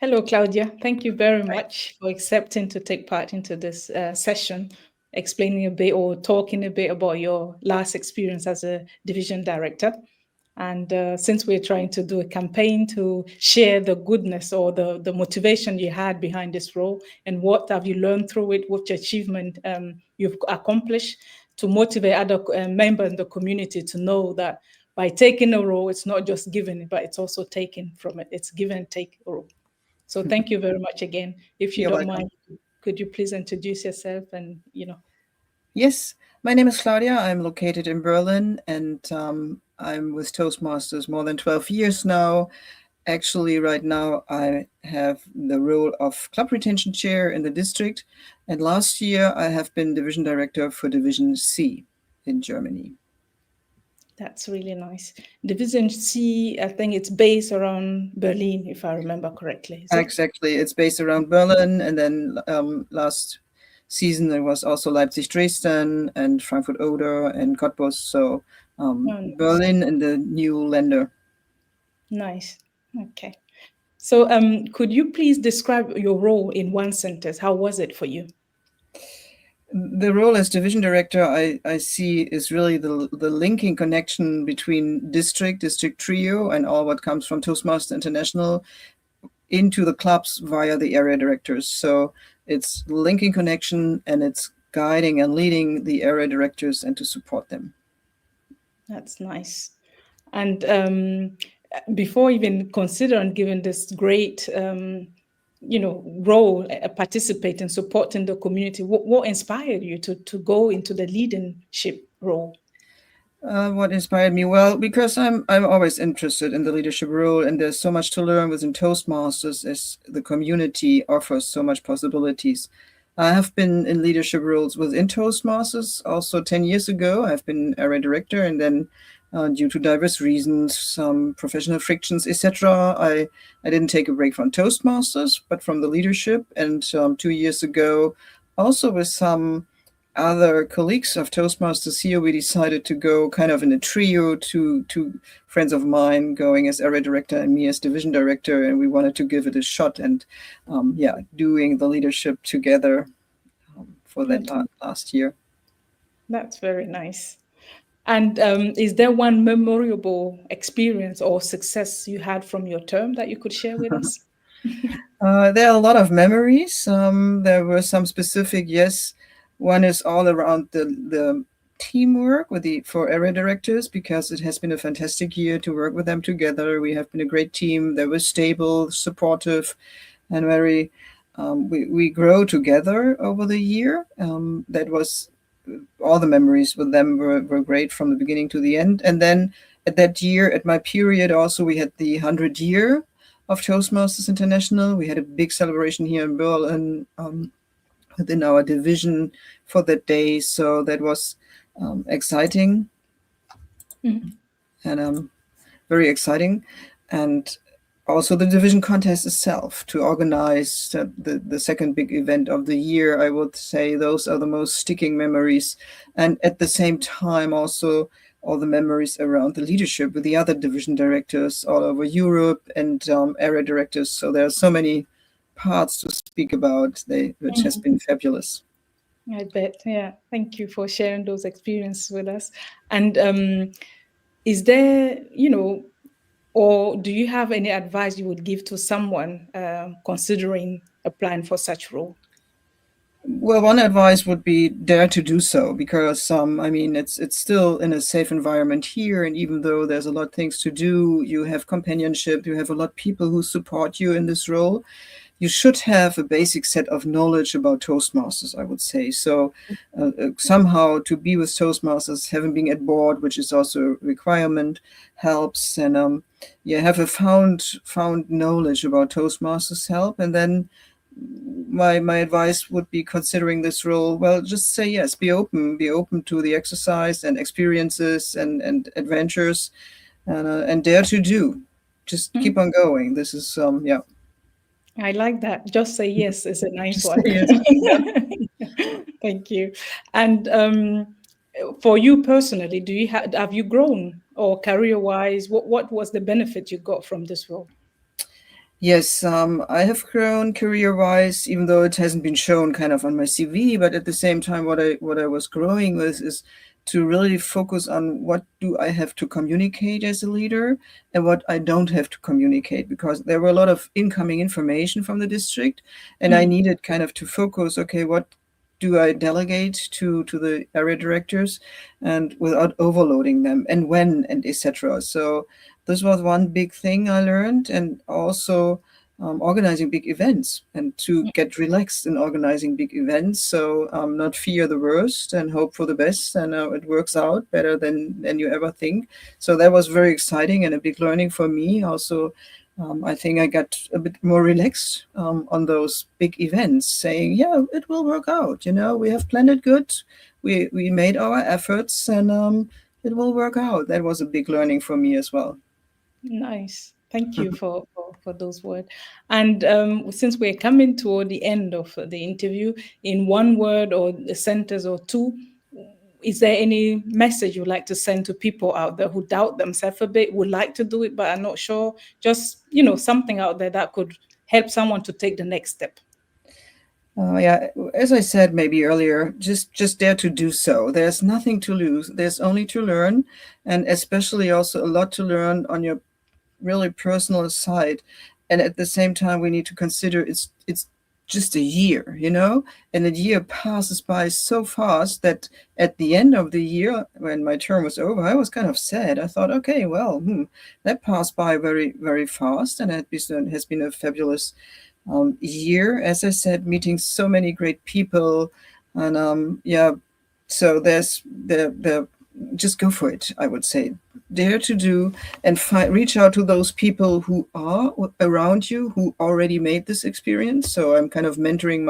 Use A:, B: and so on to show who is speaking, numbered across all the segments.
A: Hello, Claudia. Thank you very much for accepting to take part into this session, explaining a bit or talking a bit about your last experience as a division director. And since we're trying to do a campaign to share the goodness or the motivation you had behind this role and what have you learned through it, what achievement you've accomplished to motivate other members in the community to know that by taking a role, it's not just given, but it's also taken from it. It's give and take role. So thank you very much again. If you
B: You're
A: don't
B: welcome.
A: mind, could you please introduce yourself and,
B: Yes, my name is Claudia. I'm located in Berlin and I'm with Toastmasters more than 12 years now. Actually, right now, I have the role of club retention chair in the district. And last year, I have been division director for Division C in Germany.
A: that's really nice. Division C, I think it's based around Berlin, if I remember correctly. Is it?
B: Exactly. It's based around Berlin. And then last season, there was also Leipzig, Dresden, and Frankfurt Oder and Cottbus. So
A: Oh, nice.
B: Berlin and the new Länder.
A: Nice. Okay. So could you please describe your role in one sentence? How was it for you?
B: The role as division director I see is really the linking connection between district trio and all what comes from Toastmasters International into the clubs via the area directors. So it's linking connection and it's guiding and leading the area directors and to support them.
A: That's nice. And before even considering giving this great, role, participate and supporting the community, what inspired you to go into the leadership role?
B: What inspired me? Well, because I'm always interested in the leadership role, and there's so much to learn within Toastmasters as the community offers so much possibilities. I have been in leadership roles within Toastmasters also 10 years ago. I've been area director, and then due to diverse reasons, some professional frictions, etc., I didn't take a break from Toastmasters, but from the leadership. And 2 years ago, also with some other colleagues of Toastmasters here, we decided to go kind of in a trio, two friends of mine going as area director and me as division director, and we wanted to give it a shot and doing the leadership together for that last year.
A: That's very nice. And is there one memorable experience or success you had from your term that you could share with us?
B: There are a lot of memories. There were some specific, yes. One is all around the teamwork with the for area directors because it has been a fantastic year to work with them together. We have been a great team. They were stable, supportive, and very. We grow together over the year. That was all the memories with them were great from the beginning to the end. And then at that year, at my period, also we had the 100-year of Toastmasters International. We had a big celebration here in Berlin within our division for that day. So that was exciting and very exciting. And also the division contest itself to organize the second big event of the year. I would say those are the most sticking memories. And at the same time, also all the memories around the leadership with the other division directors all over Europe and area directors. So there are so many parts to speak about, which has been fabulous.
A: I bet. Yeah. Thank you for sharing those experiences with us. And is there, or do you have any advice you would give to someone considering applying for such role?
B: Well, one advice would be dare to do so because I mean it's still in a safe environment here, and even though there's a lot of things to do, you have companionship, you have a lot of people who support you in this role. You should have a basic set of knowledge about Toastmasters, I would say. So somehow to be with Toastmasters, having been at board, which is also a requirement, helps, and have a found knowledge about Toastmasters help, and then my advice would be considering this role, well, just say yes, be open to the exercise and experiences and adventures, and dare to do, just keep on going. This is
A: I like that. Just say yes is a nice
B: just say
A: one.
B: yes. Yeah.
A: Thank you. And for you personally, do you have you grown or career wise? What was the benefit you got from this role?
B: Yes, I have grown career-wise, even though it hasn't been shown kind of on my CV. But at the same time, what I was growing with is to really focus on what do I have to communicate as a leader and what I don't have to communicate, because there were a lot of incoming information from the district, and I
A: Mm,
B: needed kind of to focus. Okay, what do I delegate to the area directors, and without overloading them, and when, and etc. So this was one big thing I learned, and also organizing big events and to get relaxed in organizing big events. So not fear the worst and hope for the best, and it works out better than you ever think. So that was very exciting and a big learning for me. Also, I think I got a bit more relaxed on those big events, saying, "Yeah, it will work out. You know, we have planned it good. We made our efforts, and it will work out." That was a big learning for me as well.
A: nice. Thank you for those words. And since we're coming toward the end of the interview, in one word or a sentence or two, is there any message you'd like to send to people out there who doubt themselves a bit, would like to do it but are not sure? Just, something out there that could help someone to take the next step.
B: Yeah, as I said maybe earlier, just dare to do so. There's nothing to lose. There's only to learn, and especially also a lot to learn on your really personal side. And at the same time, we need to consider it's just a year, and a year passes by so fast that at the end of the year, when my term was over, I was kind of sad. I thought, okay, well, that passed by very, very fast, and it has been a fabulous year. As I said, meeting so many great people, and yeah, so there's the just go for it. I would say, dare to do, and reach out to those people who are around you who already made this experience. So I'm kind of mentoring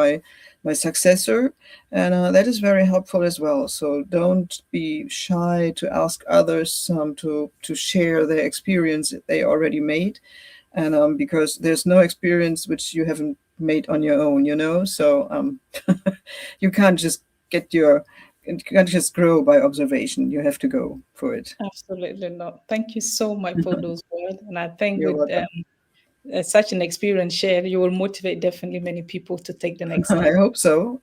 B: my successor, and that is very helpful as well. So don't be shy to ask others to share their experience that they already made, and because there's no experience which you haven't made on your own, so you can't just get your you can't just grow by observation. You have to go for it.
A: Absolutely not. Thank you so much for those words. And I think
B: You're
A: with
B: welcome.
A: such an experience shared, you will motivate definitely many people to take the next
B: I
A: step.
B: hope so.